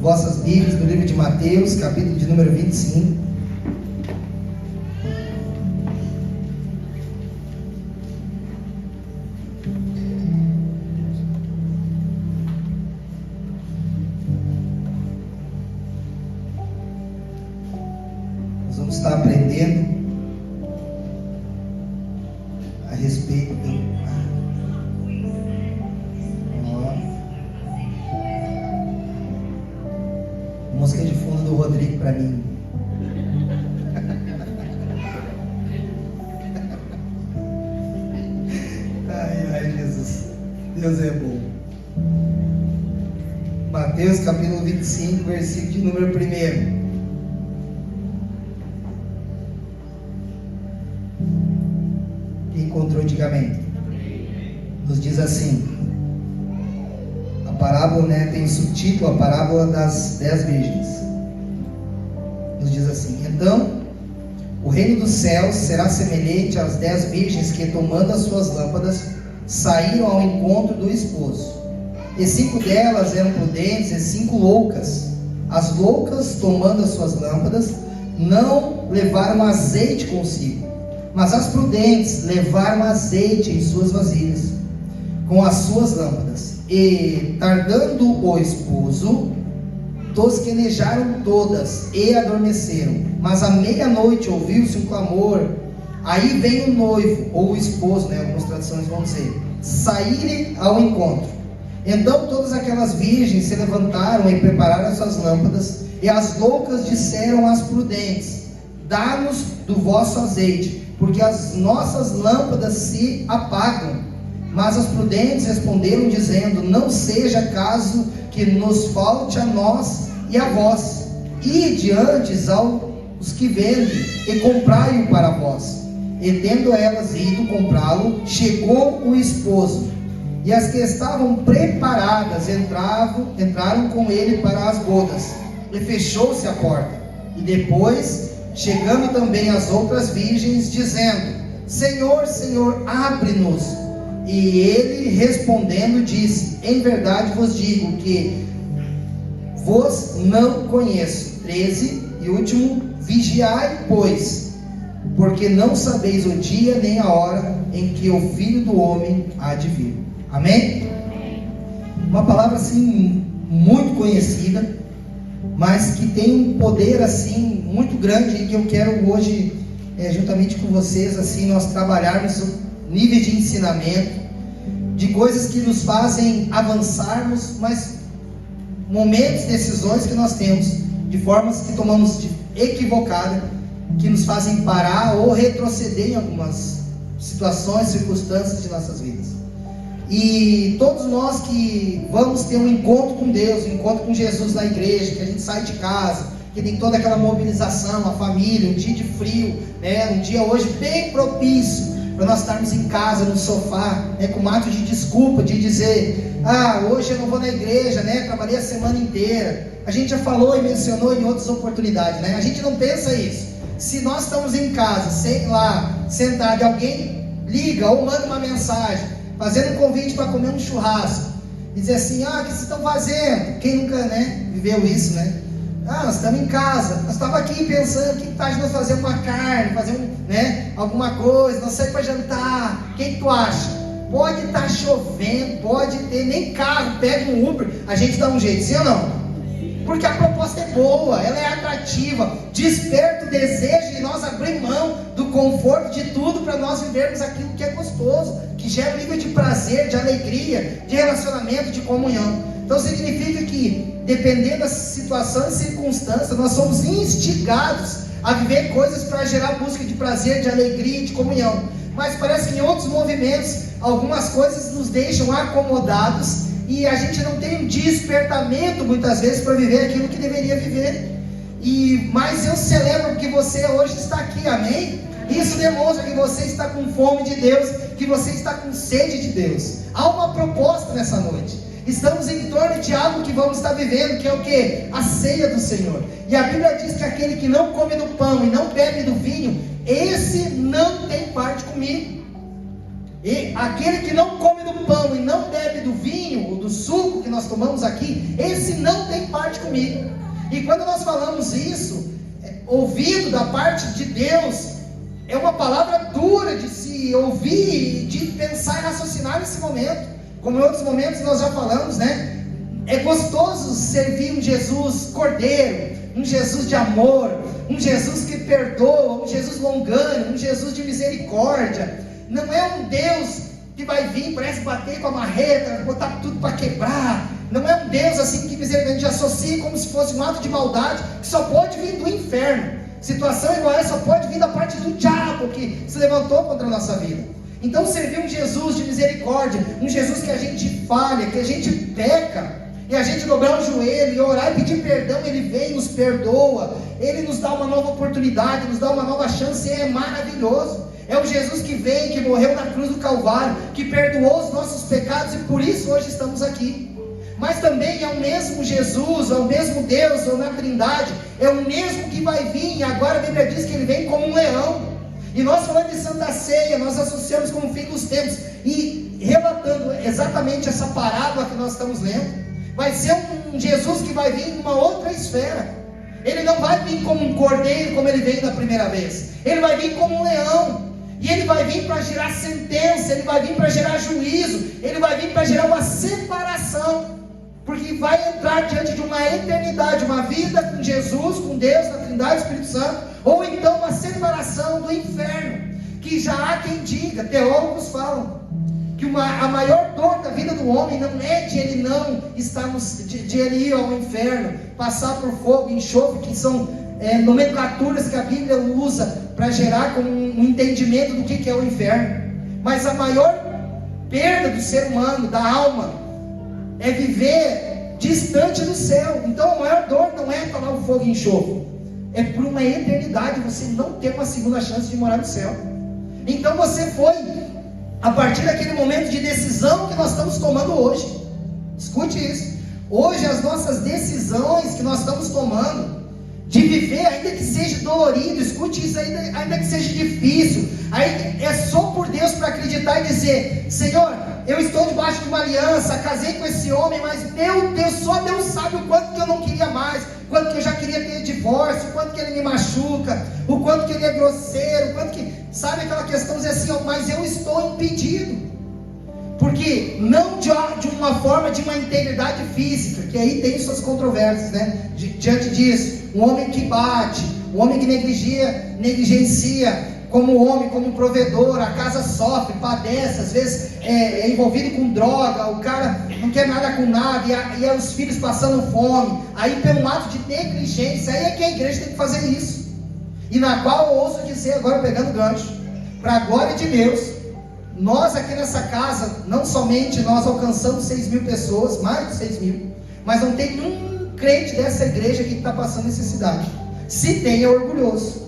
vossas Bíblias no livro de Mateus, capítulo de número 25. Nós vamos estar aprendendo a respeito do... Música de fundo do Rodrigo para mim. Ai, Jesus. Deus é bom. Mateus capítulo 25, versículo de número 1. Quem encontrou, diga amém. Nos diz assim. A parábola, tem o subtítulo, a parábola das 10 virgens. Nos diz assim: então, o reino dos céus será semelhante às 10 virgens que, tomando as suas lâmpadas, saíram ao encontro do esposo. E 5 delas eram prudentes e 5 loucas. As loucas, tomando as suas lâmpadas, não levaram azeite consigo, mas as prudentes levaram azeite em suas vasilhas, com as suas lâmpadas. E, tardando o esposo, tosquenejaram todas e adormeceram. Mas à meia-noite ouviu-se um clamor: aí vem o noivo, ou o esposo, algumas traduções vão dizer, saírem ao encontro. Então todas aquelas virgens se levantaram e prepararam as suas lâmpadas. E as loucas disseram às prudentes: dá-nos do vosso azeite, porque as nossas lâmpadas se apagam. Mas as prudentes responderam dizendo: não seja caso que nos falte a nós e a vós. Ide antes aos que vendem e comprai-o para vós. E tendo elas ido comprá-lo, chegou o esposo. E as que estavam preparadas entraram com ele para as bodas. E fechou-se a porta. E depois, chegando também as outras virgens, dizendo: Senhor, Senhor, abre-nos. E ele respondendo disse: em verdade vos digo que vos não conheço. 13 e último: vigiai, pois, porque não sabeis o dia nem a hora em que o Filho do Homem há de vir. Amém? Uma palavra assim muito conhecida, mas que tem um poder assim muito grande, e que eu quero hoje juntamente com vocês assim nós trabalharmos níveis de ensinamento, de coisas que nos fazem avançarmos, mas momentos, decisões que nós temos, de formas que tomamos equivocada, que nos fazem parar ou retroceder em algumas situações, circunstâncias de nossas vidas. E todos nós que vamos ter um encontro com Deus, um encontro com Jesus na igreja, que a gente sai de casa, que tem toda aquela mobilização, a família, um dia de frio, um dia hoje bem propício para nós estarmos em casa, no sofá, com um ato de desculpa, de dizer: hoje eu não vou na igreja, trabalhei a semana inteira. A gente já falou e mencionou em outras oportunidades, A gente não pensa isso. Se nós estamos em casa, sei lá, sentado, e alguém liga ou manda uma mensagem, fazendo um convite para comer um churrasco, e dizer assim: o que vocês estão fazendo? Quem nunca, viveu isso, nós estamos em casa, nós estávamos aqui pensando, o que tal de nós fazer uma carne, fazer alguma coisa, nós sair para jantar, o que tu acha? Pode estar chovendo, pode ter nem carro, pega um Uber, a gente dá um jeito, sim ou não? Porque a proposta é boa, ela é atrativa, desperta o desejo de nós abrir mão do conforto de tudo para nós vivermos aquilo que é gostoso, que gera um nível de prazer, de alegria, de relacionamento, de comunhão. Então significa que, dependendo das situações e circunstâncias, nós somos instigados a viver coisas para gerar busca de prazer, de alegria e de comunhão. Mas parece que em outros movimentos, algumas coisas nos deixam acomodados e a gente não tem um despertamento muitas vezes para viver aquilo que deveria viver. Mas eu celebro que você hoje está aqui, amém? Isso demonstra que você está com fome de Deus, que você está com sede de Deus. Há uma proposta nessa noite. Estamos em torno de algo que vamos estar vivendo, que é o quê? A ceia do Senhor. E a Bíblia diz que aquele que não come do pão e não bebe do vinho, esse não tem parte comigo. E aquele que não come do pão e não bebe do vinho, ou do suco que nós tomamos aqui, esse não tem parte comigo. E quando nós falamos isso, ouvido da parte de Deus, é uma palavra dura de se ouvir, de pensar e raciocinar nesse momento. Como em outros momentos nós já falamos, né? É gostoso servir um Jesus cordeiro, um Jesus de amor, um Jesus que perdoa, um Jesus longânimo, um Jesus de misericórdia. Não é um Deus que vai vir, parece bater com a marreta, botar tudo para quebrar. Não é um Deus assim que misericórdia associa como se fosse um ato de maldade que só pode vir do inferno. Situação igual essa só pode vir da parte do diabo que se levantou contra a nossa vida. Então servir um Jesus de misericórdia, um Jesus que a gente falha, que a gente peca, e a gente dobrar o joelho e orar e pedir perdão, Ele vem e nos perdoa, Ele nos dá uma nova oportunidade, nos dá uma nova chance, e é maravilhoso. É o Jesus que vem, que morreu na cruz do Calvário, que perdoou os nossos pecados, e por isso hoje estamos aqui. Mas também é o mesmo Jesus, é o mesmo Deus, ou na Trindade, é o mesmo que vai vir, e agora a Bíblia diz que Ele vem como um leão. E nós falando de Santa Ceia, nós associamos com o fim dos tempos, e relatando exatamente essa parábola que nós estamos lendo, vai ser um Jesus que vai vir em uma outra esfera. Ele não vai vir como um cordeiro, como Ele veio da primeira vez. Ele vai vir como um leão. E Ele vai vir para gerar sentença, Ele vai vir para gerar juízo, Ele vai vir para gerar uma separação, porque vai entrar diante de uma eternidade, uma vida com Jesus, com Deus, na Trindade, Espírito Santo, ou então uma separação do inferno, que já há quem diga, teólogos falam, que a maior dor da vida do homem não é de ele não estar de ele ir ao inferno, passar por fogo e enxofre, que são nomenclaturas que a Bíblia usa para gerar como um entendimento do que é o inferno. Mas a maior perda do ser humano, da alma, é viver distante do céu. Então a maior dor não é tomar o fogo e enxofre, é por uma eternidade você não ter uma segunda chance de morar no céu. Então você foi, a partir daquele momento de decisão que nós estamos tomando hoje, escute isso, hoje as nossas decisões que nós estamos tomando, de viver, ainda que seja dolorido, escute isso, ainda que seja difícil, aí é só por Deus para acreditar e dizer: Senhor, eu estou debaixo de uma aliança, casei com esse homem, mas meu Deus, só Deus sabe o quanto que eu não queria mais, o quanto que eu já queria ter divórcio, o quanto que ele me machuca, o quanto que ele é grosseiro, o quanto que, sabe aquela questão de dizer assim, ó, mas eu estou impedido. Porque não de uma forma de uma integridade física, que aí tem suas controvérsias, né? Diante disso, um homem que bate, um homem que negligencia como homem, como provedor, a casa sofre, padece, às vezes é envolvido com droga, o cara não quer nada com nada, e os filhos passando fome, aí pelo ato de negligência, aí é que a igreja tem que fazer isso. E na qual eu ouso dizer, agora pegando gancho, para a glória de Deus, nós aqui nessa casa, não somente nós alcançamos 6.000 pessoas, mais de 6.000, mas não tem um crente dessa igreja que está passando necessidade. Se tem, é orgulhoso,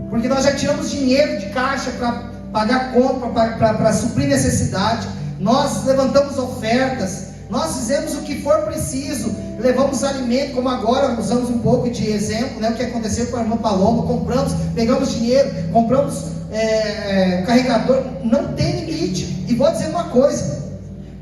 porque nós já tiramos dinheiro de caixa para pagar conta, para suprir necessidade, nós levantamos ofertas, nós fizemos o que for preciso, levamos alimento, como agora usamos um pouco de exemplo, né, o que aconteceu com a irmã Paloma, compramos, pegamos dinheiro, compramos carregador, não tem limite. E vou dizer uma coisa,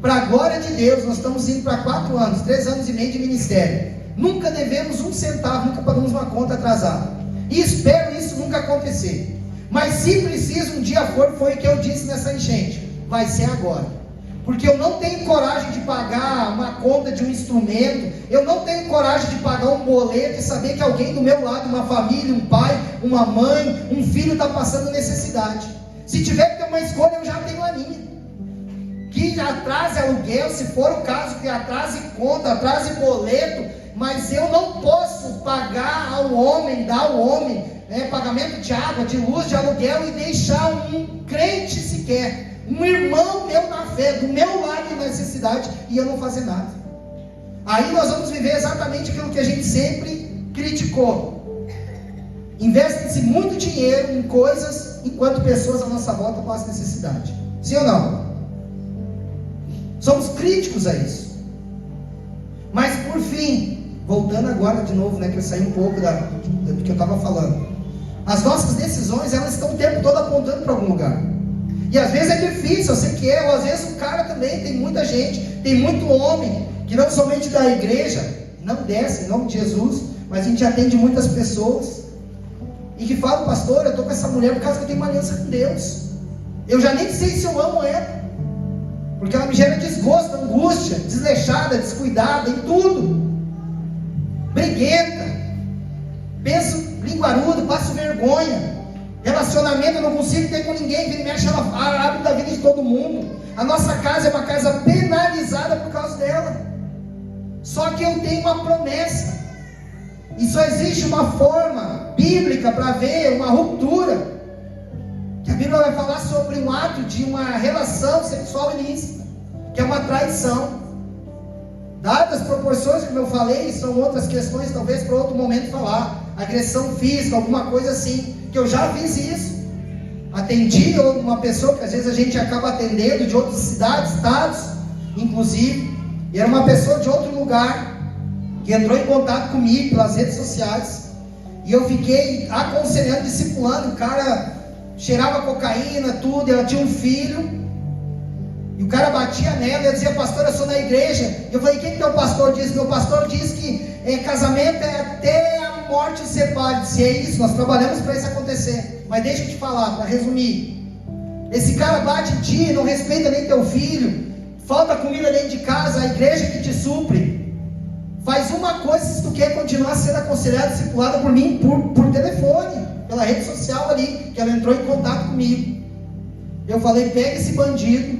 para a glória de Deus, nós estamos indo para 4 anos, 3 anos e meio de ministério, nunca devemos um centavo, nunca pagamos uma conta atrasada, e espero isso nunca acontecer. Mas se preciso um dia foi o que eu disse nessa enchente, vai ser agora, porque eu não tenho coragem de pagar uma conta de um instrumento, eu não tenho coragem de pagar um boleto e saber que alguém do meu lado, uma família, um pai, uma mãe, um filho está passando necessidade. Se tiver que ter uma escolha, eu já tenho a minha, que atrase aluguel, se for o caso, que atrase conta, atrase boleto, mas eu não posso pagar ao homem, dar ao homem, pagamento de água, de luz, de aluguel, e deixar um crente sequer, um irmão meu na fé, do meu lado em necessidade, e eu não fazer nada. Aí nós vamos viver exatamente aquilo que a gente sempre criticou. Investe-se muito dinheiro em coisas, enquanto pessoas à nossa volta passam necessidade. Sim ou não? Somos críticos a isso. Mas por fim, voltando agora de novo, que eu saí um pouco do que eu estava falando, as nossas decisões, elas estão o tempo todo apontando para algum lugar. E às vezes é difícil, eu sei que é, ou às vezes o cara também, tem muita gente, tem muito homem, que não somente da igreja, não desce em nome de Jesus, mas a gente atende muitas pessoas, e que falam, pastor, eu estou com essa mulher por causa que eu tenho uma aliança com Deus, eu já nem sei se eu amo ela, porque ela me gera desgosto, angústia, desleixada, descuidada, em tudo, briguenta, penso linguarudo, passo vergonha, relacionamento eu não consigo ter com ninguém, vira e mexe, ela abre da vida de todo mundo, a nossa casa é uma casa penalizada por causa dela, só que eu tenho uma promessa, e só existe uma forma bíblica para ver uma ruptura, que a Bíblia vai falar sobre um ato de uma relação sexual ilícita, que é uma traição. Dadas as proporções, como eu falei, são outras questões, talvez para outro momento falar, agressão física, alguma coisa assim, que eu já fiz isso, atendi uma pessoa que às vezes a gente acaba atendendo de outras cidades, estados, inclusive, e era uma pessoa de outro lugar, que entrou em contato comigo pelas redes sociais, e eu fiquei aconselhando, discipulando, o cara cheirava cocaína, tudo, ela tinha um filho, e o cara batia nela, e eu dizia, pastor, eu sou da igreja, e eu falei, o que teu pastor diz? Meu pastor diz que casamento é até a morte separe. Se é isso, nós trabalhamos para isso acontecer, mas deixa eu te falar, para resumir, esse cara bate em ti, não respeita nem teu filho, falta comida dentro de casa, a igreja que te supre, faz uma coisa se tu quer continuar sendo aconselhado, discipulado por mim, por telefone, pela rede social ali, que ela entrou em contato comigo, eu falei, pega esse bandido,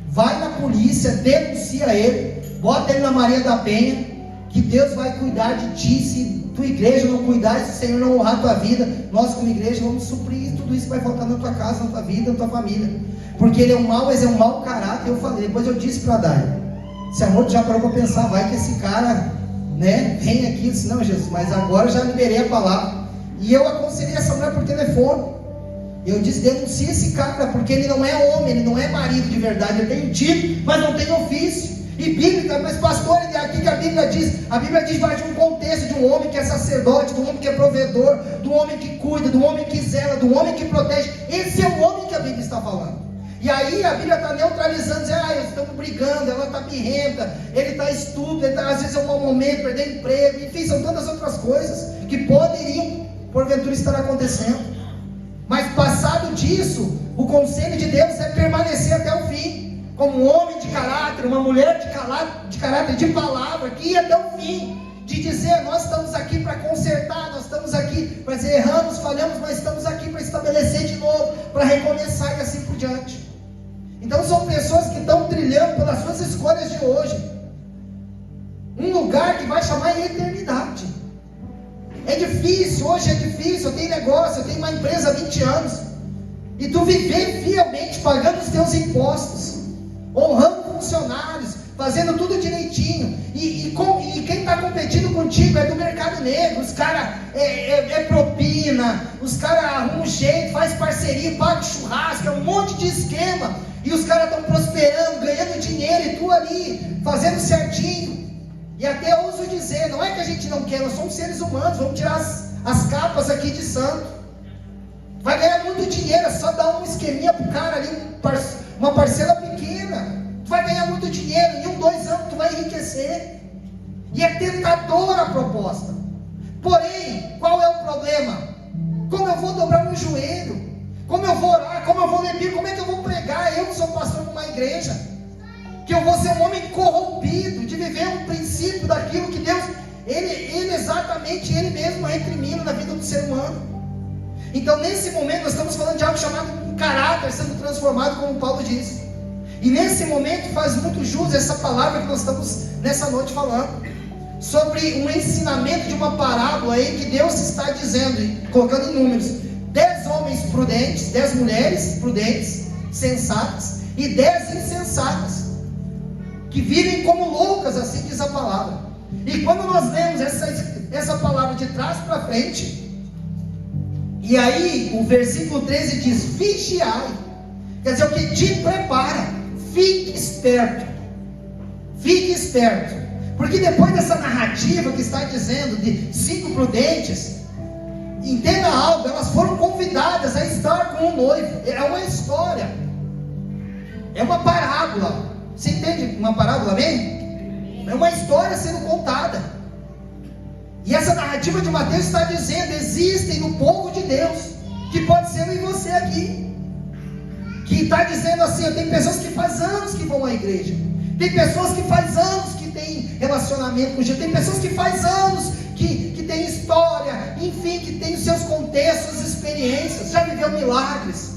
vai na polícia, denuncia ele, bota ele na Maria da Penha, que Deus vai cuidar de ti, se tua igreja não cuidar, se o Senhor não honrar a tua vida, nós como igreja vamos suprir tudo isso que vai faltar na tua casa, na tua vida, na tua família, porque ele é um mau, mas é um mau caráter. Eu falei, depois eu disse para a Dai, se amor já parou para pensar, vai que esse cara, né, vem aqui, eu disse, não Jesus, mas agora eu já liberei a palavra, e eu aconselhei essa mulher por telefone, eu disse, denuncia esse cara, porque ele não é homem, ele não é marido de verdade, ele tem título, mas não tem ofício, e bíblica, mas pastor, aqui que a Bíblia diz vai de um contexto de um homem que é sacerdote, de um homem que é provedor, do homem que cuida, do homem que zela, do homem que protege, esse é o homem que a Bíblia está falando, e aí a Bíblia está neutralizando, dizendo, estamos brigando, ela está birrenta, ele está estúpido, às vezes é um mau momento, perder emprego, enfim, são tantas outras coisas, que poderiam, porventura, estar acontecendo, mas passado disso, o conselho de Deus é permanecer até o fim, como um homem de caráter, uma mulher de caráter, de palavra, que ia até o fim, de dizer, nós estamos aqui para consertar, nós estamos aqui para dizer, erramos, falhamos, mas estamos aqui para estabelecer de novo, para recomeçar e assim por diante. Então são pessoas que estão trilhando pelas suas escolhas de hoje, um lugar que vai chamar a eternidade. É difícil, hoje é difícil, eu tenho negócio, eu tenho uma empresa há 20 anos, e tu viver fielmente, pagando os teus impostos, honrando funcionários, fazendo tudo direitinho, e quem está competindo contigo é do mercado negro, os caras é propina, os caras arrumam um jeito, faz parceria, paga churrasco, é um monte de esquema, e os caras estão prosperando, ganhando dinheiro, e tu ali, fazendo certinho. E até ouso dizer, não é que a gente não quer, nós somos seres humanos, vamos tirar as capas aqui de santo. Vai ganhar muito dinheiro, é só dar um esqueminha pro cara ali, uma parcela pequena. Tu vai ganhar muito dinheiro, em 2 anos tu vai enriquecer. E é tentadora a proposta. Porém, qual é o problema? Como eu vou dobrar meu joelho? Como eu vou orar? Como eu vou ler Bíblia? Como é que eu vou pregar? Eu que sou pastor de uma igreja. Que eu vou ser um homem corrompido, de viver um princípio daquilo que Deus, Ele exatamente, Ele mesmo recrimina na vida do ser humano. Então nesse momento nós estamos falando de algo chamado caráter sendo transformado, como Paulo diz. E nesse momento faz muito jus essa palavra que nós estamos nessa noite falando, sobre um ensinamento de uma parábola aí que Deus está dizendo, colocando em números, 10 homens prudentes, 10 mulheres prudentes, sensatas, e 10 insensatas, que vivem como loucas, assim diz a palavra. E quando nós lemos essa palavra de trás para frente, e aí o versículo 13 diz, vigiai, quer dizer o que? Te prepara, fique esperto, porque depois dessa narrativa que está dizendo de 5 prudentes, entenda algo, elas foram convidadas a estar com o noivo, é uma história, É uma parábola. Você entende uma parábola, amém? É uma história sendo contada. E essa narrativa de Mateus está dizendo: existem no povo de Deus, que pode ser eu e você aqui, que está dizendo assim: tem pessoas que faz anos que vão à igreja, tem pessoas que faz anos que tem relacionamento com Jesus, tem pessoas que faz anos que tem história, enfim, que tem os seus contextos, experiências, já viveu milagres,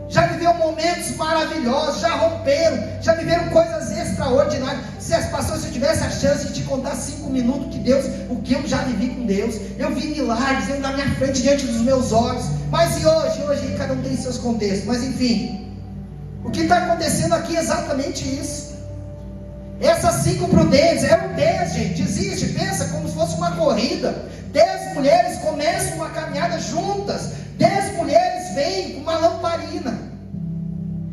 já viveu momentos maravilhosos, já romperam, já viveram coisas extraordinárias. Se as pessoas, se eu tivesse a chance de te contar 5 minutos que Deus, o que eu já vivi com Deus, eu vi milagres na minha frente, diante dos meus olhos. Mas e hoje? Hoje cada um tem seus contextos. Mas enfim, o que está acontecendo aqui é exatamente isso. Essas 5 prudentes, eram 10, gente, existe, pensa como se fosse uma corrida. 10 mulheres começam uma caminhada juntas, 10 mulheres vêm com uma lamparina.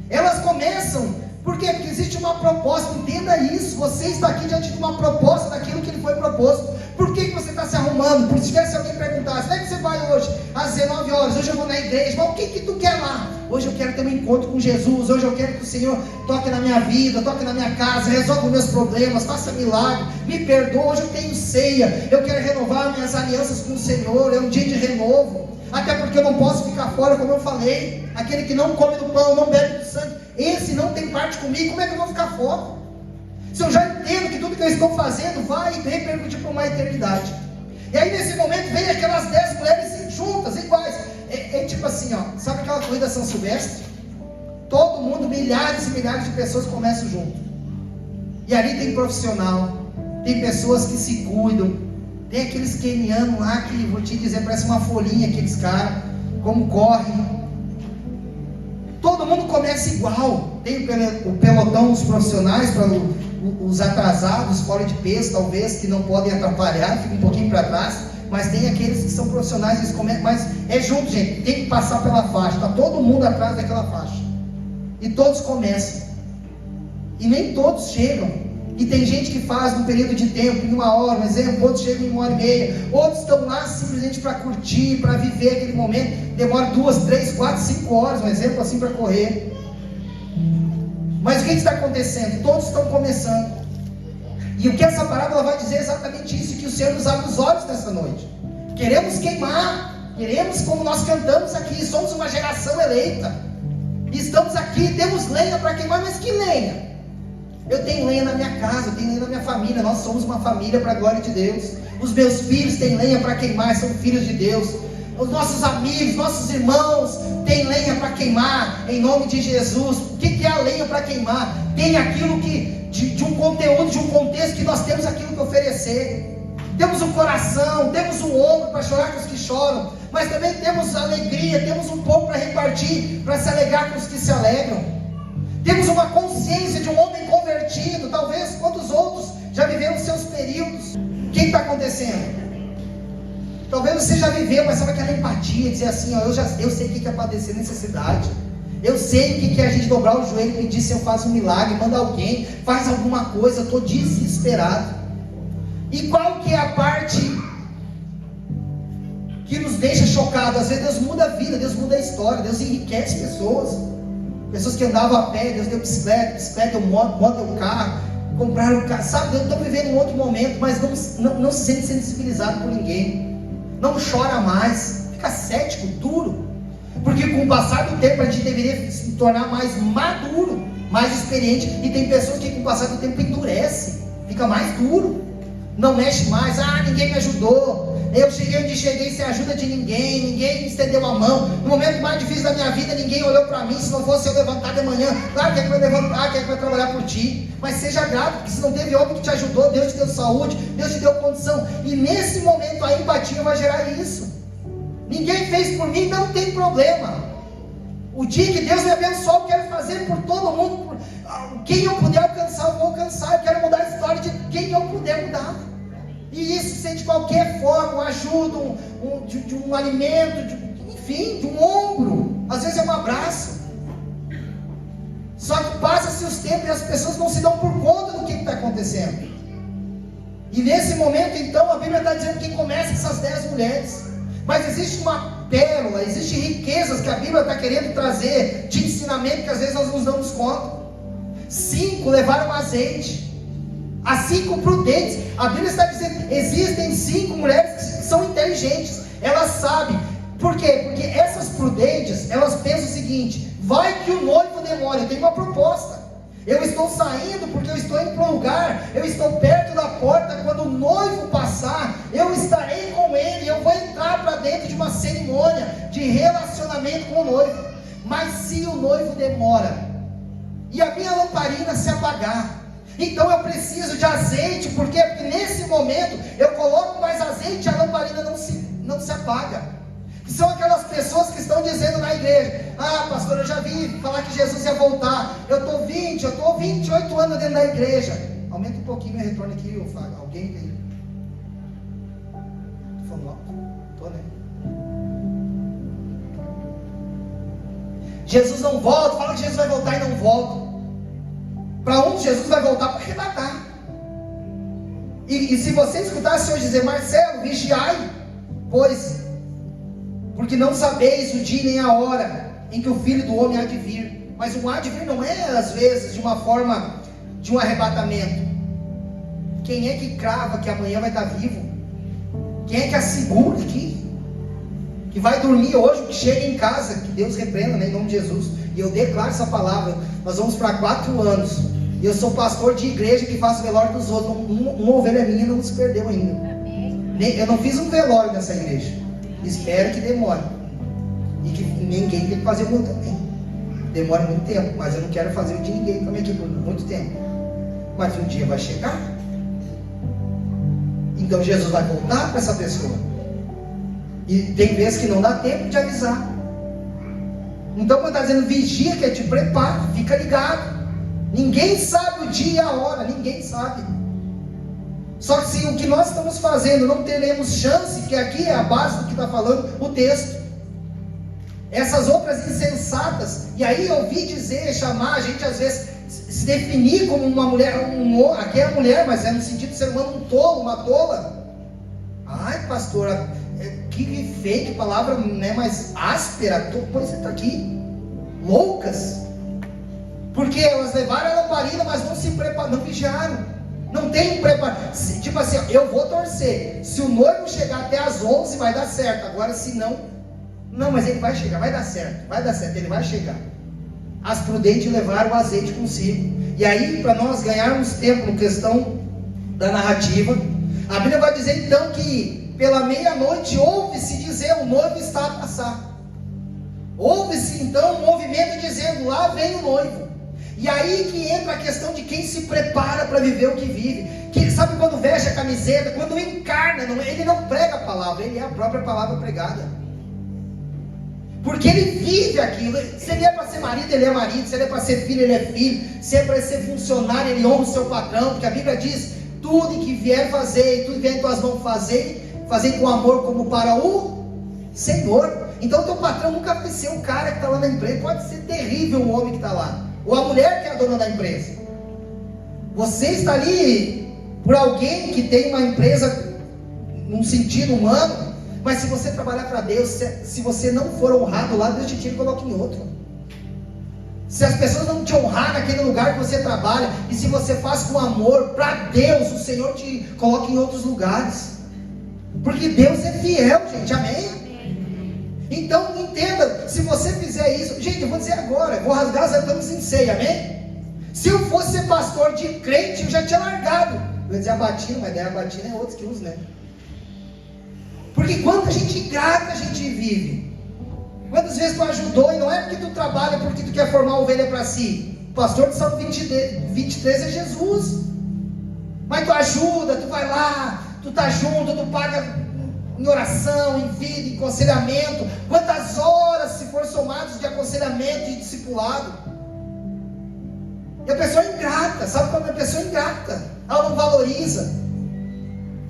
Elas começam, por quê? Porque existe uma proposta, entenda isso. Você está aqui diante de uma proposta daquilo que lhe foi proposto. Por que você está se arrumando? Por se tivesse alguém perguntasse: onde é que você vai hoje? Às 19 horas, hoje eu vou na igreja. Mas o que tu quer lá? Hoje eu quero ter um encontro com Jesus. Hoje eu quero que o Senhor toque na minha vida, toque na minha casa, resolva os meus problemas, faça milagre, me perdoa. Hoje eu tenho ceia, eu quero renovar minhas alianças com o Senhor. É um dia de renovo. Até porque eu não posso ficar fora, como eu falei. Aquele que não come do pão, não bebe do sangue, esse não tem parte comigo. Como é que eu vou ficar fora? Se eu já entendo que tudo que eu estou fazendo vai repercutir por uma eternidade. E aí nesse momento vem aquelas 10 mulheres juntas, iguais. É tipo assim, ó, sabe aquela corrida São Silvestre? Todo mundo, milhares e milhares de pessoas começam junto. E ali tem profissional, tem pessoas que se cuidam, tem aqueles quenianos lá que, vou te dizer, parece uma folhinha aqueles caras, como correm. Todo mundo começa igual. Tem o pelotão, os profissionais, para os atrasados, fora de peso, talvez, que não podem atrapalhar, ficam um pouquinho para trás. Mas tem aqueles que são profissionais, eles começam, mas é junto, gente, tem que passar pela faixa. Está todo mundo atrás daquela faixa. E todos começam. E nem todos chegam. E tem gente que faz num período de tempo, em 1 hora, um exemplo, outros chegam em 1h30, outros estão lá simplesmente para curtir, para viver aquele momento, demora 2, 3, 4, 5 horas, um exemplo assim, para correr. Mas o que está acontecendo? Todos estão começando. E o que essa parábola vai dizer é exatamente isso, que o Senhor nos abre os olhos nessa noite. Queremos queimar, queremos, como nós cantamos aqui, somos uma geração eleita, estamos aqui, temos lenha para queimar, mas que lenha? Eu tenho lenha na minha casa, eu tenho lenha na minha família, nós somos uma família para a glória de Deus. Os meus filhos têm lenha para queimar, são filhos de Deus. Os nossos amigos, nossos irmãos têm lenha para queimar, em nome de Jesus. O que é a lenha para queimar? Tem aquilo que, de um conteúdo, de um contexto, que nós temos aquilo que oferecer. Temos um coração, temos um ombro para chorar com os que choram, mas também temos alegria, temos um pouco para repartir, para se alegrar com os que se alegram. Temos uma consciência de um homem convertido, talvez quantos outros já viveram seus períodos. O que está acontecendo? Talvez você já viveu, mas sabe aquela empatia, dizer assim, ó, eu sei o que é padecer necessidade. Eu sei o que é a gente dobrar o joelho e pedir: Senhor, faz um milagre, manda alguém, faz alguma coisa, estou desesperado. E qual que é a parte que nos deixa chocados? Às vezes Deus muda a vida, Deus muda a história, Deus enriquece pessoas. Pessoas que andavam a pé, Deus deu bicicleta, deu moto, deu carro, compraram carro, sabe? Deus está vivendo um outro momento, mas não se sente sensibilizado por ninguém, não chora mais, fica cético, duro, porque com o passar do tempo a gente deveria se tornar mais maduro, mais experiente, e tem pessoas que com o passar do tempo endurece, fica mais duro, não mexe mais. Ninguém me ajudou, eu cheguei onde cheguei sem ajuda de ninguém me estendeu a mão, no momento mais difícil da minha vida ninguém olhou para mim. Se não fosse eu levantar de manhã, claro que é que vai levantar, que é que vai trabalhar por ti, mas seja grato, porque se não teve homem que te ajudou, Deus te deu saúde, Deus te deu condição, e nesse momento a empatia vai gerar isso. Ninguém fez por mim, não tem problema. O dia que Deus me abençoou, eu quero fazer por todo mundo, quem eu puder alcançar, eu vou alcançar. Eu quero mudar a história de quem eu puder mudar. E isso, sem de qualquer forma, uma ajuda, de um alimento, enfim, de um ombro. Às vezes é um abraço. Só que passa-se os tempos e as pessoas não se dão por conta do que está acontecendo. E nesse momento, então, a Bíblia está dizendo que começa essas 10 mulheres. Mas existe uma pérola, existem riquezas que a Bíblia está querendo trazer de ensinamento, que às vezes nós não nos damos conta. 5 levaram azeite. As 5 prudentes. A Bíblia está dizendo, existem 5 mulheres que são inteligentes. Elas sabem. Por quê? Porque essas prudentes, elas pensam o seguinte: vai que o noivo demora, eu tenho uma proposta. Eu estou saindo porque eu estou indo para um lugar, eu estou perto da porta, quando o noivo passar, eu estarei com ele, eu vou entrar para dentro de uma cerimônia de relacionamento com o noivo. Mas se o noivo demora, e a minha lamparina se apagar, então eu preciso de azeite. Por quê? Porque nesse momento, eu coloco mais azeite e a lamparina não se apaga. São aquelas pessoas que estão dizendo na igreja: ah, pastor, eu já vi falar que Jesus ia voltar, eu estou 28 anos dentro da igreja. Aumenta um pouquinho meu retorno aqui, Fábio. Alguém tem? Estou falando alto? Estou, né? Jesus não volta, fala que Jesus vai voltar e não volta. Para uns, Jesus vai voltar para arrebatar. E se você escutasse hoje dizer: Marcelo, vigiai, pois, porque não sabeis o dia nem a hora em que o Filho do Homem há de vir. Mas o há de vir não é, às vezes, de uma forma de um arrebatamento. Quem é que crava que amanhã vai estar vivo? Quem é que assegura aqui que vai dormir hoje, que chega em casa? Que Deus repreenda, né, em nome de Jesus. E eu declaro essa palavra. Nós vamos para 4 anos. E eu sou pastor de igreja que faço velório dos outros. Uma ovelha minha não se perdeu ainda. Eu não fiz um velório nessa igreja. Espero que demore. E que ninguém tem que fazer o meu também. Demora muito tempo, mas eu não quero fazer o de ninguém também aqui por muito tempo. Mas um dia vai chegar. Então Jesus vai voltar para essa pessoa. E tem vezes que não dá tempo de avisar. Então quando está dizendo vigia, que é te prepara, fica ligado. Ninguém sabe o dia e a hora, ninguém sabe. Só que se o que nós estamos fazendo não teremos chance, que aqui é a base do que está falando o texto. Essas outras insensatas, e aí eu ouvi dizer, chamar a gente às vezes, se definir como uma mulher, aqui é a mulher, mas é no sentido de ser humano, um tolo, uma tola. Ai, pastora, que feio, que palavra, né, mais áspera, por isso está aqui. Loucas. Porque elas levaram a lamparina, mas não se prepararam, não vigiaram. Não tem um preparo. Tipo assim, eu vou torcer. Se o noivo chegar até as 11, vai dar certo. Agora se não, mas ele vai chegar, vai dar certo, ele vai chegar. As prudentes levaram o azeite consigo. E aí, para nós ganharmos tempo na questão da narrativa, a Bíblia vai dizer então que pela meia-noite ouve-se dizer: o noivo está a passar. Ouve-se então um movimento dizendo: lá vem o noivo. E aí que entra a questão de quem se prepara para viver o que vive. Que sabe quando veste a camiseta, quando encarna, ele não prega a palavra, ele é a própria palavra pregada. Porque ele vive aquilo. Se ele é para ser marido, ele é marido. Se ele é para ser filho, ele é filho. Se é para ser funcionário, ele honra o seu patrão. Porque a Bíblia diz: tudo que vier fazer, tudo que vier em tuas mãos fazer com amor como para o Senhor. Então teu patrão nunca vai ser o cara que está lá na empresa. Pode ser terrível o homem que está lá, ou a mulher que é a dona da empresa. Você está ali por alguém que tem uma empresa num sentido humano. Mas se você trabalhar para Deus, se você não for honrado lá, Deus te tira e coloca em outro. Se as pessoas não te honrar naquele lugar que você trabalha, e se você faz com amor para Deus, o Senhor te coloca em outros lugares. Porque Deus é fiel, gente, amém? Então entenda, se você fizer isso, gente, eu vou dizer agora, eu vou rasgar as estamos em ceia, amém? Se eu fosse ser pastor de crente, eu já tinha largado. Eu ia dizer a batina, mas daí a batina é outros que usam, né? Porque quanta gente ingrata a gente vive. Quantas vezes tu ajudou, e não é porque tu trabalha, porque tu quer formar ovelha para si. O pastor de Salmo 23 é Jesus. Mas tu ajuda, tu vai lá, tu tá junto, tu paga em oração, em vida, em aconselhamento. Quantas horas se for somados de aconselhamento e discipulado. E a pessoa é ingrata, sabe quando a pessoa é ingrata? Ela não valoriza.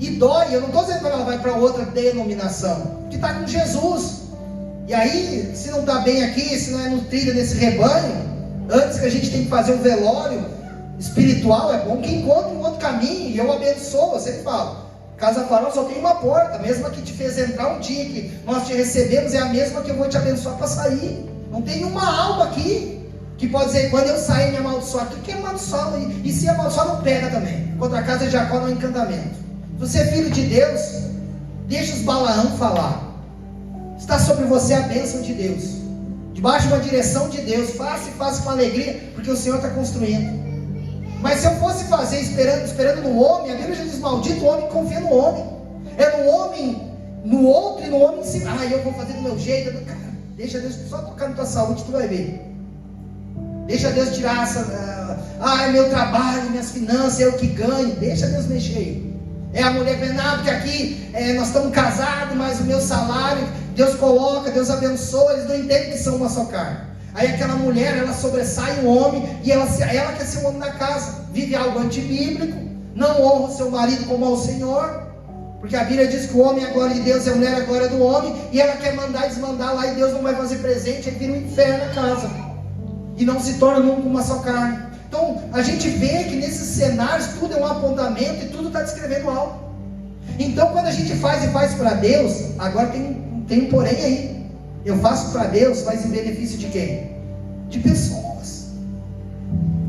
E dói, eu não estou dizendo que ela vai para outra denominação, que está com Jesus. E aí, se não está bem aqui, se não é nutrida nesse rebanho, antes que a gente tem que fazer um velório espiritual, é bom que encontre um outro caminho. E eu abençoo, eu sempre falo, Casa Farol só tem uma porta, a mesma que te fez entrar um dia que nós te recebemos, é a mesma que eu vou te abençoar para sair. Não tem uma alma aqui que pode dizer, quando eu sair me amaldiçoar, tu que amaldiçoa, e se amaldiçoar não pega também, contra a casa de Jacó não é encantamento. Se você é filho de Deus, deixa os Balaão falar, está sobre você a bênção de Deus, debaixo de uma direção de Deus, faça e faça com alegria, porque o Senhor está construindo. Mas se eu fosse fazer esperando no homem, a Bíblia já diz, maldito o homem que confia no homem, é no homem, no outro e no homem em si, eu vou fazer do meu jeito, cara, deixa Deus só tocar na tua saúde, tu vai ver. Deixa Deus tirar é meu trabalho, minhas finanças, eu que ganho. Deixa Deus mexer aí. É a mulher vendo, porque aqui nós estamos casados, mas o meu salário, Deus coloca, Deus abençoa, eles não entendem que são uma só carne. Aí aquela mulher, ela sobressai o homem, e ela quer ser o homem da casa, vive algo antibíblico, não honra o seu marido como ao Senhor, porque a Bíblia diz que o homem é a glória de Deus, e a mulher é a glória do homem, e ela quer mandar e desmandar lá, e Deus não vai fazer presente, aí vira um inferno na casa. E não se torna nunca uma só carne. Então a gente vê que nesses cenários tudo é um apontamento e tudo está descrevendo algo. Então quando a gente faz e faz para Deus, agora tem um porém aí. Eu faço para Deus, mas em benefício de quem? De pessoas.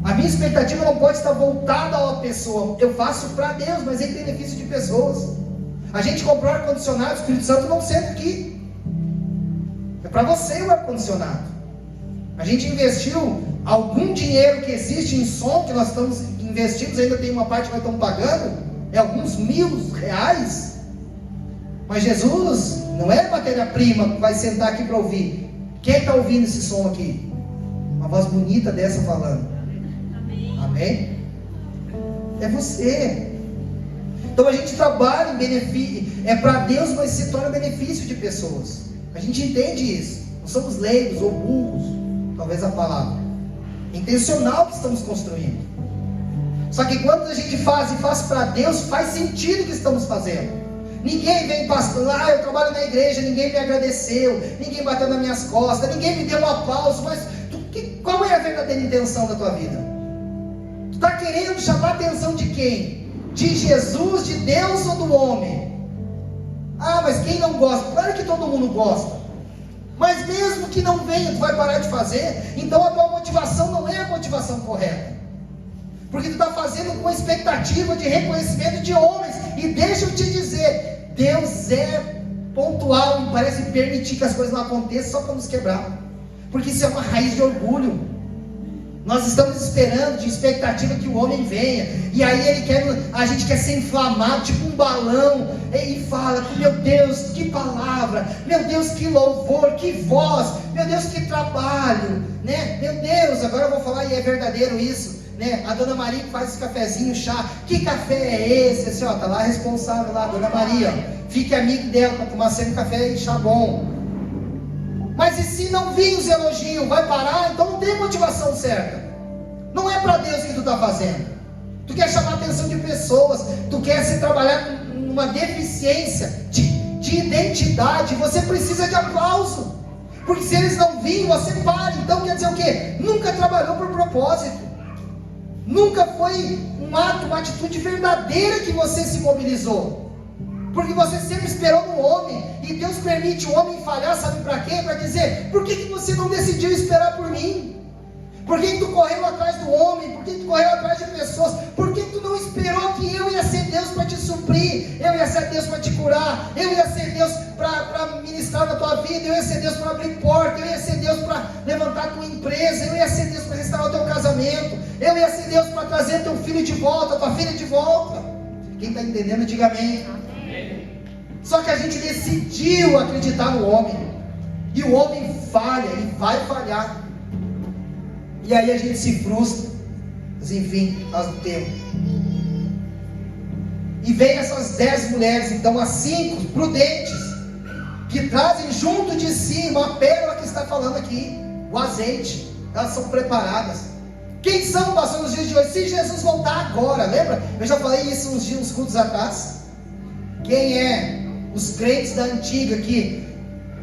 A minha expectativa não pode estar voltada a uma pessoa. Eu faço para Deus, mas em benefício de pessoas. A gente comprou ar-condicionado, o Espírito Santo não senta aqui. É para você o ar-condicionado. A gente investiu algum dinheiro que existe em som, que nós estamos investindo, ainda tem uma parte que nós estamos pagando, é alguns R$1.000. Mas Jesus não é matéria-prima que vai sentar aqui para ouvir. Quem está ouvindo esse som aqui? Uma voz bonita dessa falando. Amém? É você. Então a gente trabalha em benefício, é para Deus, mas se torna benefício de pessoas. A gente entende isso. Não somos leigos ou burros. Talvez a palavra intencional que estamos construindo. Só que quando a gente faz e faz para Deus, faz sentido o que estamos fazendo. Ninguém vem pastor, eu trabalho na igreja, ninguém me agradeceu, ninguém bateu nas minhas costas, ninguém me deu um aplauso, mas qual é a verdadeira intenção da tua vida? Tu está querendo chamar a atenção de quem? De Jesus, de Deus ou do homem? Mas quem não gosta? Claro que todo mundo gosta. Mas mesmo que não venha, tu vai parar de fazer. Então a tua motivação não é a motivação correta, porque tu está fazendo com expectativa de reconhecimento de homens. E deixa eu te dizer, Deus é pontual e parece permitir que as coisas não aconteçam só para nos quebrar, porque isso é uma raiz de orgulho. Nós estamos esperando de expectativa que o homem venha, e aí a gente quer ser inflamado, tipo um balão, e fala, meu Deus, que palavra, meu Deus, que louvor, que voz, meu Deus, que trabalho, né? Meu Deus, agora eu vou falar, e é verdadeiro isso, né? A Dona Maria que faz esse cafezinho, chá, que café é esse? Assim, tá lá responsável lá, Dona Maria, fique amigo dela para tomar sempre café e chá bom. Mas e se não vir os elogios, vai parar? Então não tem motivação certa. Não é para Deus que tu está fazendo. Tu quer chamar a atenção de pessoas, tu quer se trabalhar com uma deficiência de identidade, você precisa de aplauso, porque se eles não virem, você para. Então quer dizer o quê? Nunca trabalhou por propósito, nunca foi um ato, uma atitude verdadeira que você se mobilizou, porque você sempre esperou no homem, e Deus permite o homem falhar, sabe para quê? Para dizer, por que você não decidiu esperar por mim? Por que tu correu atrás do homem? Por que tu correu atrás de pessoas? Por que tu não esperou que eu ia ser Deus para te suprir? Eu ia ser Deus para te curar? Eu ia ser Deus para ministrar na tua vida? Eu ia ser Deus para abrir porta? Eu ia ser Deus para levantar a tua empresa? Eu ia ser Deus para restaurar o teu casamento? Eu ia ser Deus para trazer teu filho de volta, tua filha de volta? Quem está entendendo, diga amém. Só que a gente decidiu acreditar no homem, e o homem falha e vai falhar, e aí a gente se frustra, mas enfim, nós não temos. E vem essas 10 mulheres, então as 5 prudentes, que trazem junto de si uma pérola que está falando aqui, o azeite. Elas são preparadas. Quem são, pastor, nos dias de hoje? Se Jesus voltar agora, lembra? Eu já falei isso uns cultos atrás. Quem é? Os crentes da antiga, que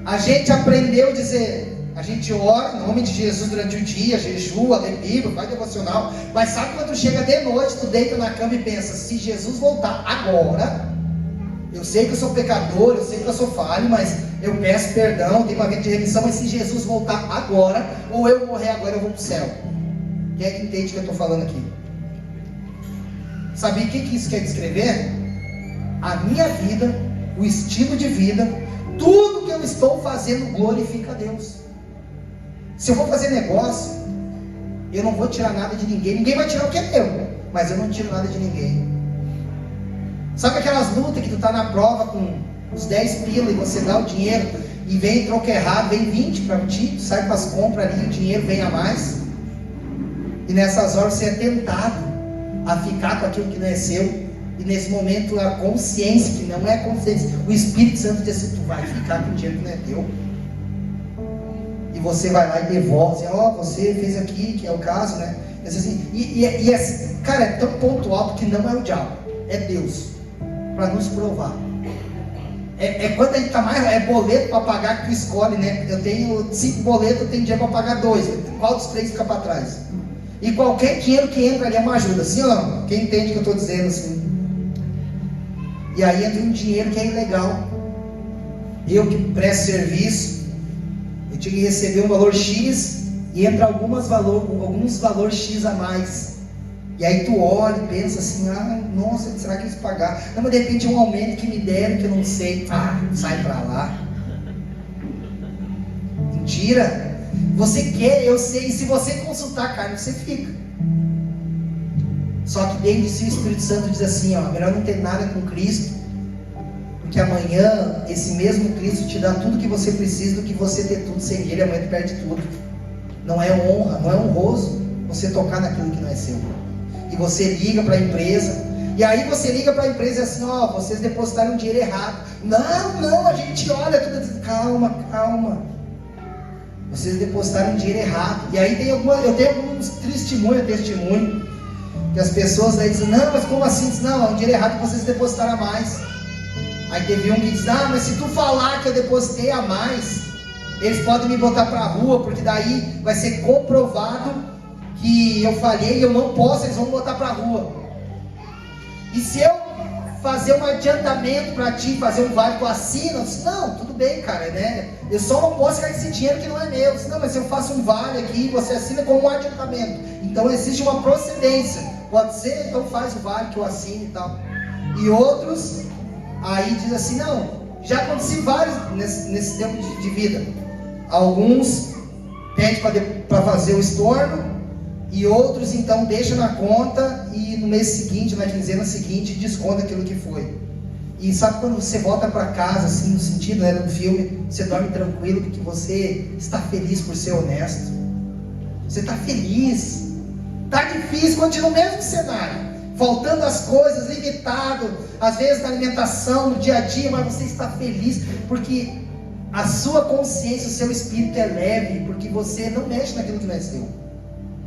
a gente aprendeu a dizer, a gente ora em nome de Jesus durante o dia, jejua, lê Bíblia, faz devocional, mas sabe quando chega de noite, tu deita na cama e pensa, se Jesus voltar agora, Eu sei que eu sou pecador, eu sei que eu sou falho, mas eu peço perdão, tenho uma vida de remissão, mas se Jesus voltar agora, ou eu morrer agora, eu vou para o céu. Quem é que entende o que eu estou falando aqui? Sabia o que isso quer descrever? A minha vida, o estilo de vida, tudo que eu estou fazendo glorifica a Deus. Se eu vou fazer negócio, eu não vou tirar nada de ninguém. Ninguém vai tirar o que é meu, mas eu não tiro nada de ninguém. Sabe aquelas lutas que tu tá na prova com os 10 pila e você dá o dinheiro e vem troca errado, vem 20 para ti, tu sai com as compras ali, o dinheiro vem a mais. E nessas horas você é tentado a ficar com aquilo que não é seu. E nesse momento a consciência, que não é a consciência, o Espírito Santo diz assim, tu vai ficar com o dinheiro que não é teu. E você vai lá e devolve, você fez aqui, que é o caso, né? Assim, cara, é tão pontual que não é o diabo, é Deus, para nos provar. É quando a gente está mais, é boleto para pagar que tu escolhe, né? Eu tenho 5 boletos, eu tenho dinheiro para pagar 2, qual dos 3 fica para trás? E qualquer dinheiro que entra ali é uma ajuda, sim ou não? Quem entende o que eu estou dizendo assim? E aí entra um dinheiro que é ilegal. Eu que presto serviço, eu tinha que receber um valor X e entra alguns valores X a mais. E aí tu olha e pensa assim, nossa, será que eles pagaram? Não, mas de repente é um aumento que me deram que eu não sei. Sai pra lá. Mentira. Você quer, eu sei, e se você consultar a carne, você fica. Só que dentro de si o Espírito Santo diz assim, melhor não ter nada com Cristo, porque amanhã esse mesmo Cristo te dá tudo que você precisa do que você ter tudo sem Ele, amanhã tu perde tudo. Não é honra, não é honroso você tocar naquilo que não é seu. E você liga para a empresa, e aí você liga para a empresa assim, vocês depositaram dinheiro errado. Não, a gente olha tudo, calma. Vocês depositaram dinheiro errado. E aí eu tenho alguns testemunhos, que as pessoas aí dizem, não, mas como assim? Não, é um dinheiro errado que vocês depositaram a mais. Aí teve um que diz, mas se tu falar que eu depositei a mais, eles podem me botar para a rua, porque daí vai ser comprovado que eu falhei e eu não posso, eles vão me botar para a rua. E se eu fazer um adiantamento para ti, fazer um vale, tu assina? Eu disse, não, tudo bem, cara, né? Eu só não posso ganhar esse dinheiro que não é meu. Eu disse, não, mas eu faço um vale aqui, você assina como um adiantamento. Então existe uma procedência. Pode ser, então faz o vale que eu assino e tal. E outros, aí diz assim, não, já aconteceu vários nesse tempo de vida. Alguns pedem para fazer o estorno, e outros então deixam na conta e no mês seguinte, na quinzena seguinte, desconta aquilo que foi. E sabe quando você volta para casa, assim, no sentido, né, do filme, você dorme tranquilo porque você está feliz por ser honesto. Você está feliz. Está difícil, continua no mesmo cenário, faltando as coisas, limitado, às vezes na alimentação, no dia a dia, mas você está feliz porque a sua consciência, o seu espírito é leve, porque você não mexe naquilo que não é seu.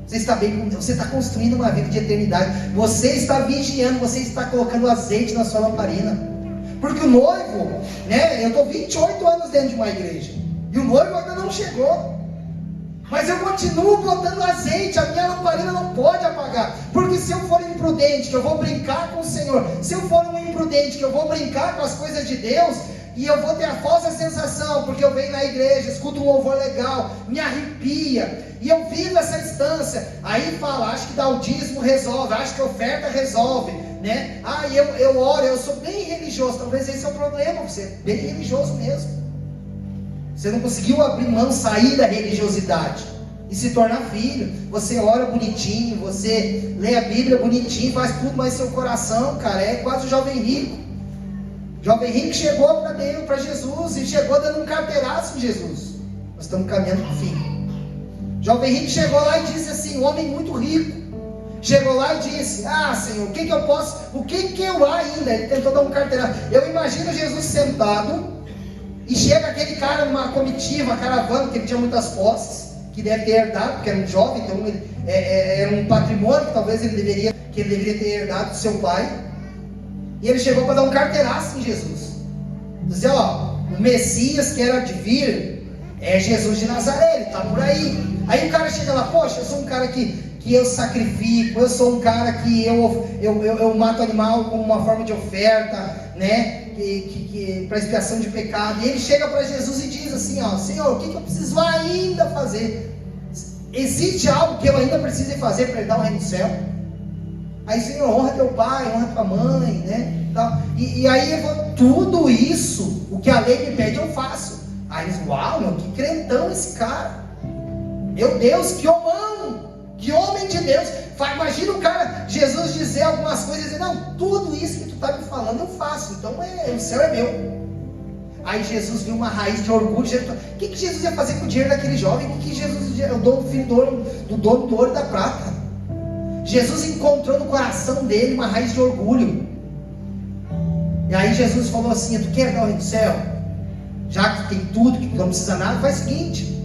Você está bem, você está construindo uma vida de eternidade. Você está vigiando, você está colocando azeite na sua lamparina. Porque o noivo, né? Eu estou 28 anos dentro de uma igreja e o noivo ainda não chegou. Mas eu continuo botando azeite, a minha lamparina não pode apagar. Porque se eu for imprudente, que eu vou brincar com o Senhor, se eu for um imprudente, que eu vou brincar com as coisas de Deus, e eu vou ter a falsa sensação, porque eu venho na igreja, escuto um louvor legal, me arrepia, e eu vivo essa instância, aí fala, acho que dar o dízimo resolve, acho que a oferta resolve, né? Eu oro, eu sou bem religioso, talvez esse é o problema, você é bem religioso mesmo. Você não conseguiu abrir mão, sair da religiosidade e se tornar filho. Você ora bonitinho, você lê a Bíblia bonitinho, faz tudo, mas seu coração, cara, é quase o jovem rico. Jovem rico chegou para Deus, para Jesus, e chegou dando um carteiraço em Jesus. Nós estamos caminhando para o fim. Jovem rico chegou lá e disse assim, um homem muito rico, chegou lá e disse, Senhor, o que eu posso, o que eu ainda, ele tentou dar um carteiraço. Eu imagino Jesus sentado, e chega aquele cara numa comitiva, caravana, porque ele tinha muitas posses, que deve ter herdado, porque era um jovem, então era um patrimônio que talvez ele deveria ter herdado do seu pai. E ele chegou para dar um carteiraço em Jesus. Dizer, o Messias que era de vir é Jesus de Nazaré, ele está por aí. Aí o cara chega lá, poxa, eu sou um cara que eu sacrifico, eu sou um cara que eu mato animal como uma forma de oferta, né? para expiação de pecado. E ele chega para Jesus e diz assim, ó: Senhor, o que eu preciso ainda fazer? Existe algo que eu ainda preciso fazer para herdar o reino do céu? Aí, Senhor, honra teu pai, honra tua mãe, né? E aí eu vou, tudo isso, o que a lei me pede, eu faço. Aí eles, uau, meu, que crentão esse cara. Meu Deus, que homão, que homem de Deus. Imagina o cara, Jesus dizer algumas coisas e dizer, não, tudo isso que tu está me falando eu faço, então o céu é meu. Aí Jesus viu uma raiz de orgulho. O que Jesus ia fazer com o dinheiro daquele jovem? O que Jesus, o filho do dono do ouro e da prata? Jesus encontrou no coração dele uma raiz de orgulho. E aí Jesus falou assim: tu quer dar o reino do céu? Já que tem tudo, que tu não precisa nada, faz o seguinte,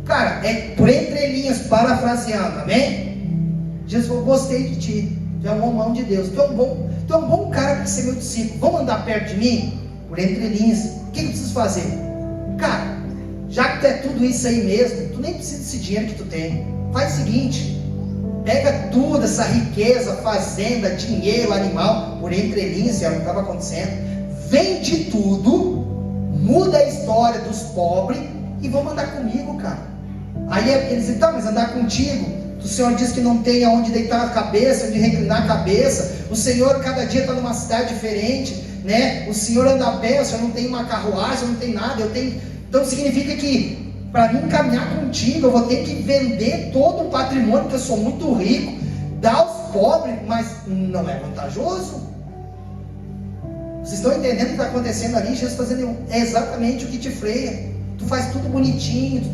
cara, por entre linhas, parafraseando, amém? Jesus falou: gostei de ti, tu é um homão de Deus, tu é um bom cara para ser meu discípulo, vamos andar perto de mim? Por entre linhas, o que eu preciso fazer? Cara, já que tu é tudo isso aí mesmo, tu nem precisa desse dinheiro que tu tem. Faz o seguinte, pega tudo, essa riqueza, fazenda, dinheiro, animal, por entre linhas, era o que estava acontecendo, vende tudo, muda a história dos pobres e vamos andar comigo, cara. Aí eles dizem, tá, mas andar contigo, o Senhor diz que não tem aonde deitar a cabeça, onde reclinar a cabeça, o Senhor cada dia está numa cidade diferente, né? O Senhor anda a pé, o Senhor não tem uma carruagem, não tem nada, então significa que para mim caminhar contigo, eu vou ter que vender todo o patrimônio, porque eu sou muito rico, dar aos pobres, mas não é vantajoso? Vocês estão entendendo o que está acontecendo ali? Jesus está fazendo exatamente o que te freia. Tu faz tudo bonitinho,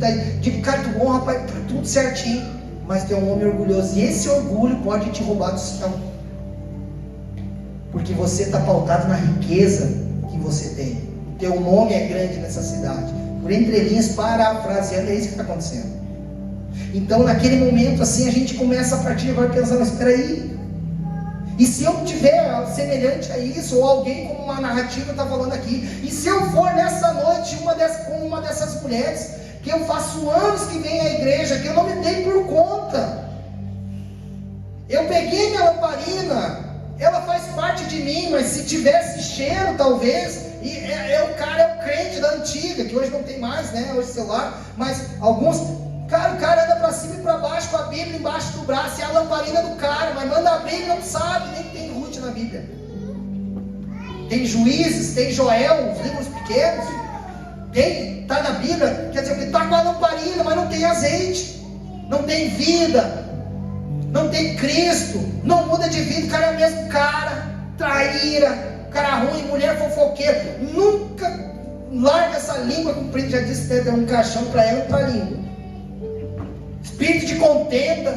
cara, tu honra, pai, tudo certinho, mas tu é um homem orgulhoso, e esse orgulho pode te roubar do céu, porque você está pautado na riqueza que você tem. O teu nome é grande nessa cidade. Por entre linhas, parafraseando, é isso que está acontecendo. Então naquele momento assim, a gente começa a partir de agora pensar, mas espera aí, e se eu tiver semelhante a isso, ou alguém como uma narrativa está falando aqui, e se eu for nessa noite como uma dessas mulheres, que eu faço anos que venho à igreja, que eu não me dei por conta, eu peguei minha lamparina, ela faz parte de mim, mas se tivesse cheiro talvez, e o cara é o crente da antiga, que hoje não tem mais, né, hoje celular, mas alguns, cara, o cara anda para cima e para baixo com a Bíblia embaixo do braço, e a lamparina do cara, mas manda abrir e não sabe, nem tem Ruth na Bíblia, tem Juízes, tem Joel, os livros pequenos, está na Bíblia, quer dizer, está com a lamparina, mas não tem azeite, não tem vida, não tem Cristo, não muda de vida, o cara é o mesmo cara, traíra, cara ruim, mulher fofoqueira, nunca larga essa língua comprida, já disse que tem um caixão para ela e para a língua, espírito de contenda,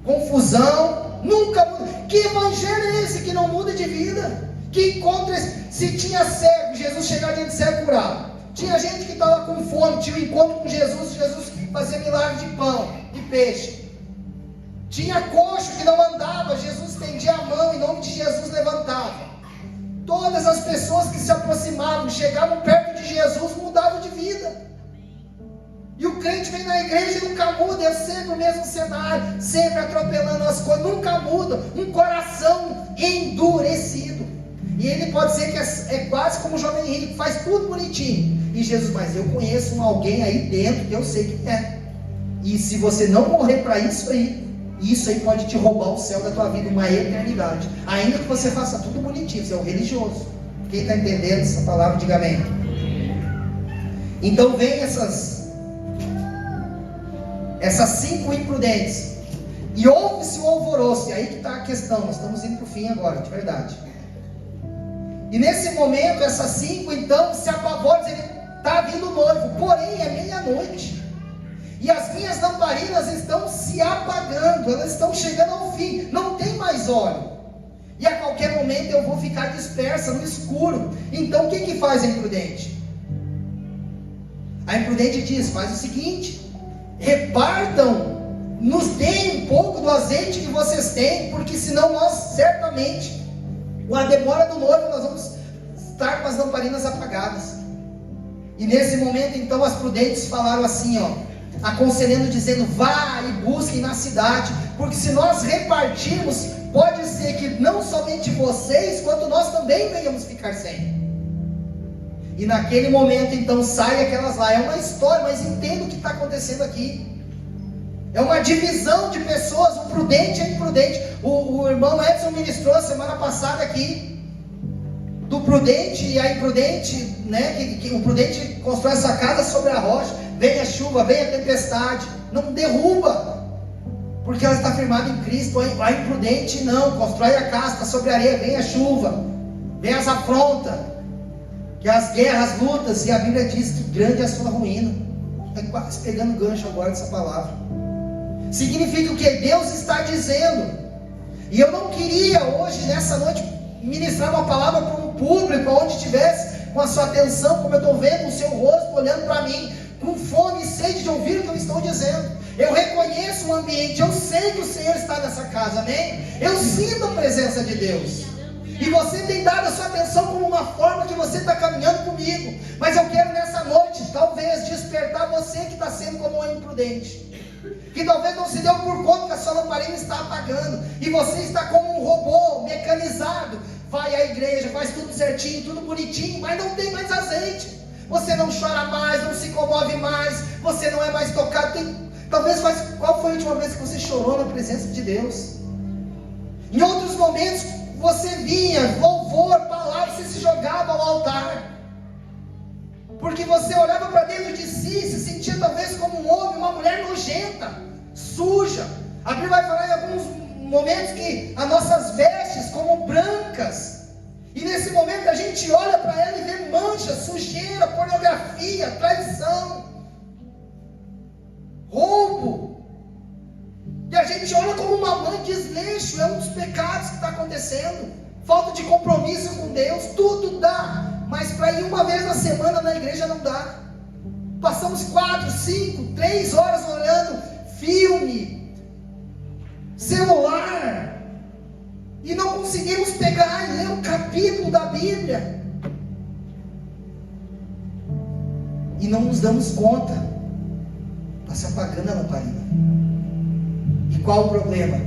confusão, nunca muda. Que evangelho é esse que não muda de vida? Que encontra, se tinha cego, Jesus chegava diante de cego curado, tinha gente que estava com fome, tinha um encontro com Jesus, Jesus fazia milagre de pão, de peixe, tinha coxo que não andava, Jesus estendia a mão, em nome de Jesus levantava. Todas as pessoas que se aproximavam, chegavam perto de Jesus, mudavam de vida. E o crente vem na igreja e nunca muda, é sempre o mesmo cenário, sempre atropelando as coisas, nunca muda, um coração endurecido. E ele pode ser que é quase como o jovem rico, faz tudo bonitinho. E Jesus, mas eu conheço alguém aí dentro que eu sei que é. E se você não morrer para isso aí pode te roubar o céu da tua vida, uma eternidade. Ainda que você faça tudo bonitinho, você é um religioso. Quem está entendendo essa palavra, diga amém. Então vem essas 5 imprudentes. E ouve-se o alvoroço. E aí que está a questão, nós estamos indo para o fim agora, de verdade. E nesse momento, essas 5 então se apavoram, dizendo, está vindo o noivo, porém é meia-noite. E as minhas lamparinas estão se apagando, elas estão chegando ao fim, não tem mais óleo. E a qualquer momento eu vou ficar dispersa no escuro. Então o que faz a imprudente? A imprudente diz, faz o seguinte, repartam, nos deem um pouco do azeite que vocês têm, porque senão nós certamente, com a demora do noivo, nós vamos estar com as lamparinas apagadas. E nesse momento então as prudentes falaram assim, aconselhando, dizendo, vá e busquem na cidade, porque se nós repartirmos pode ser que não somente vocês, quanto nós também venhamos ficar sem. E naquele momento então sai aquelas lá, é uma história, mas entenda o que está acontecendo aqui. É uma divisão de pessoas, o prudente e o imprudente. O irmão Edson ministrou semana passada aqui do prudente e a imprudente, né? Que o prudente constrói essa casa sobre a rocha. Vem a chuva, vem a tempestade, não derruba, porque ela está firmada em Cristo. A imprudente não, constrói a casa, está sobre a areia, vem a chuva, vem as afrontas, que as guerras, lutas, e a Bíblia diz que grande é a sua ruína. Está quase pegando gancho agora dessa palavra. Significa o que Deus está dizendo. E eu não queria hoje, nessa noite, ministrar uma palavra para um público, onde estivesse com a sua atenção, como eu estou vendo o seu rosto, olhando para mim, com fome e sede de ouvir o que eu estou dizendo. Eu reconheço o ambiente, eu sei que o Senhor está nessa casa, amém? Eu sinto a presença de Deus. E você tem dado a sua atenção como uma forma de você estar caminhando comigo. Mas eu quero nessa noite, talvez, despertar você que está sendo como um imprudente, que talvez não se deu por conta que a sua lamparina está apagando, e você está como um robô mecanizado, vai à igreja, faz tudo certinho, tudo bonitinho, mas não tem mais azeite. Você não chora mais, não se comove mais, você não é mais tocado. Qual foi a última vez que você chorou na presença de Deus? Em outros momentos, você vinha, louvor, palavra, você se jogava ao altar, porque você olhava para dentro de si, se sentia talvez como um homem, uma mulher nojenta, suja. A Bíblia vai falar em alguns momentos que as nossas vestes como brancas, e nesse momento a gente olha para ela e vê mancha, sujeira, pornografia, traição, roubo, e a gente olha como uma mãe, desleixo, é um dos pecados que está acontecendo, falta de compromisso com Deus. Tudo dá, mas para ir uma vez na semana na igreja não dá. Passamos 4, 5, 3 horas olhando filme, celular, e não conseguimos pegar e ler um capítulo da Bíblia, e não nos damos conta, está se apagando a lamparina. E qual o problema?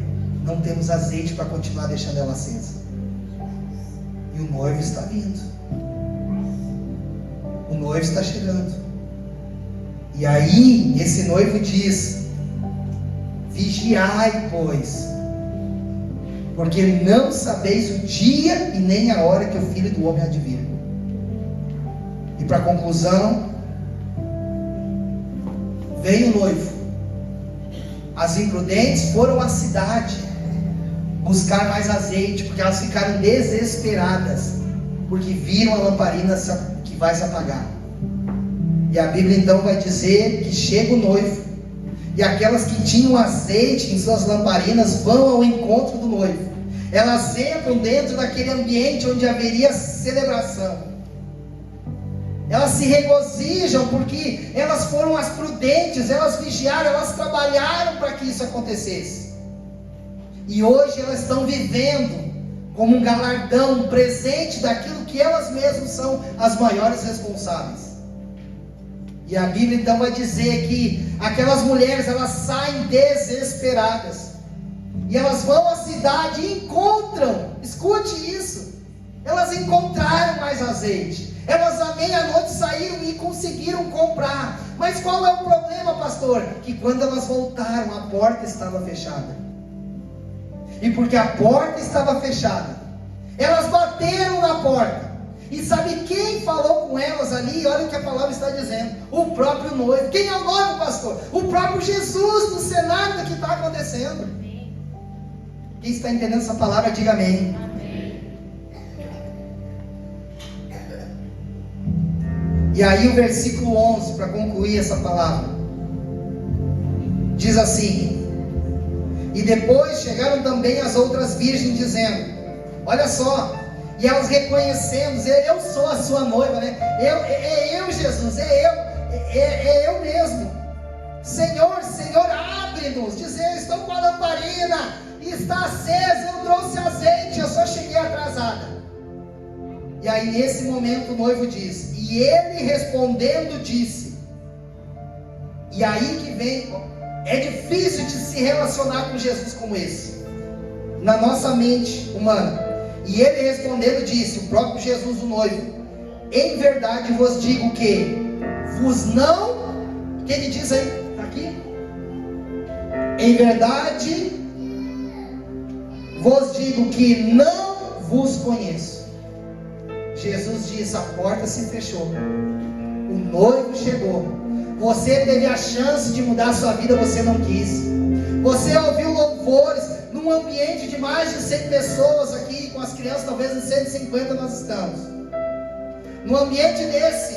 Não temos azeite para continuar deixando ela acesa, e o noivo está vindo, o noivo está chegando. E aí esse noivo diz: vigiai, pois, porque não sabeis o dia e nem a hora que o Filho do Homem há de vir. E para conclusão, veio o noivo. As imprudentes foram à cidade buscar mais azeite, porque elas ficaram desesperadas, porque viram a lamparina que vai se apagar. E a Bíblia então vai dizer que chega o noivo, e aquelas que tinham azeite em suas lamparinas vão ao encontro do noivo. Elas entram dentro daquele ambiente onde haveria celebração. Elas se regozijam porque elas foram as prudentes, elas vigiaram, elas trabalharam para que isso acontecesse. E hoje elas estão vivendo como um galardão, um presente daquilo que elas mesmas são as maiores responsáveis. E a Bíblia então vai dizer que aquelas mulheres, elas saem desesperadas, e elas vão à cidade e encontram, escute isso, elas encontraram mais azeite. Elas à meia-noite saíram e conseguiram comprar. Mas qual é o problema, pastor? Que quando elas voltaram, a porta estava fechada. E porque a porta estava fechada, elas bateram na porta. E sabe quem falou com elas ali? Olha o que a palavra está dizendo: o próprio noivo. Quem é o noivo, pastor? O próprio Jesus, no cenário do que está acontecendo. Quem está entendendo essa palavra, diga amém. E aí o versículo 11, para concluir essa palavra, diz assim: e depois chegaram também as outras virgens, dizendo, olha só, e elas reconhecendo, eu sou a sua noiva, né? É eu Jesus, é eu mesmo. Senhor, abre-nos. Dizer, estou com a lamparina, está acesa, eu trouxe azeite, eu só cheguei atrasada. E aí nesse momento o noivo diz, e ele respondendo disse, e aí que vem, é difícil de se relacionar com Jesus como esse. na nossa mente humana. E ele respondendo disse, o próprio Jesus, o noivo: em verdade vos digo que vos não... O que ele diz aí? Está aqui? Em verdade vos digo que não vos conheço. Jesus disse, a porta se fechou, o noivo chegou, você teve a chance de mudar a sua vida, você não quis. Você ouviu louvores num ambiente de mais de 100 pessoas aqui, com as crianças talvez em 150 nós estamos. No ambiente desse,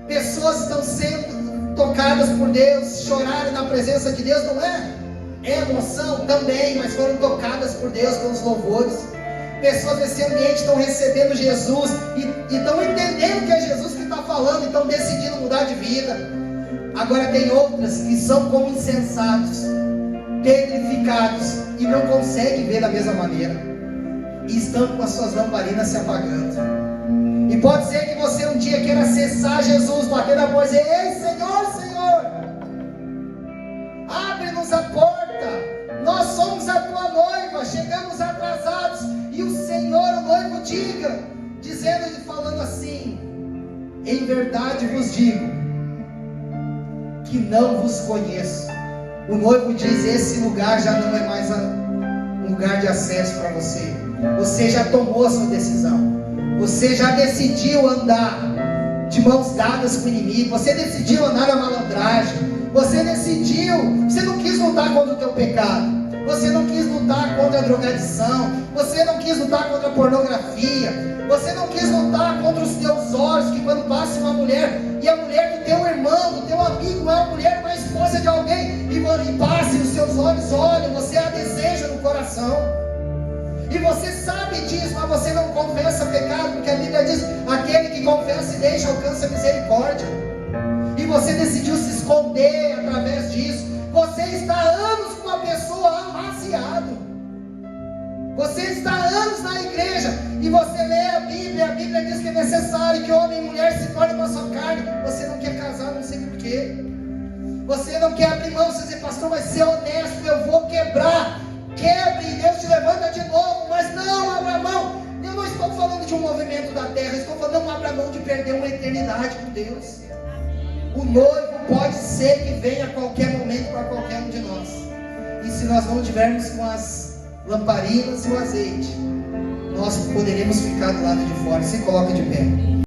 pessoas estão sendo tocadas por Deus, choraram na presença de Deus, não é? É emoção também, mas foram tocadas por Deus pelos louvores. Pessoas nesse ambiente estão recebendo Jesus e estão entendendo que é Jesus que está falando, e estão decidindo mudar de vida. Agora tem outras que são como insensatos, petrificados, e não conseguem ver da mesma maneira, e estão com as suas lamparinas se apagando. E pode ser que você um dia queira acessar Jesus, bater na porta e dizer: ei, Senhor, Senhor, abre-nos a porta, nós somos a tua noiva, chegamos atrasados. E o Senhor, o noivo, dizendo e falando assim: em verdade vos digo que não vos conheço. O noivo diz: esse lugar já não é mais um lugar de acesso para você. Você já tomou a sua decisão. Você já decidiu andar de mãos dadas com o inimigo. Você decidiu andar na malandragem. Você não quis lutar contra o teu pecado. Você não quis lutar contra a drogadição. Você não quis lutar contra a pornografia. Você não quis lutar contra os teus olhos, que quando passa uma mulher, e a mulher do teu irmão, do teu amigo, é uma mulher, uma esposa de alguém, e passe, os seus olhos olham, você a deseja no coração. E você sabe disso, mas você não confessa pecado, porque a Bíblia diz: aquele que confessa e deixa alcança misericórdia. E você decidiu se esconder através disso. Você está há anos com uma pessoa amaciado. Você está há anos na igreja e você lê a Bíblia diz que é necessário que homem e mulher se tornem uma só carne. Você não quer casar, não sei porquê. Você não quer abrir mão, você diz: pastor, mas ser honesto, eu vou quebrar. Quebre e Deus te levanta de novo, mas não abra mão. Eu não estou falando de um movimento da terra, eu estou falando: não abra mão de perder uma eternidade com Deus. O noivo pode ser que venha a qualquer momento para qualquer um de nós. E se nós não tivermos com as lamparinas e o azeite, nós poderemos ficar do lado de fora. Se coloque de pé.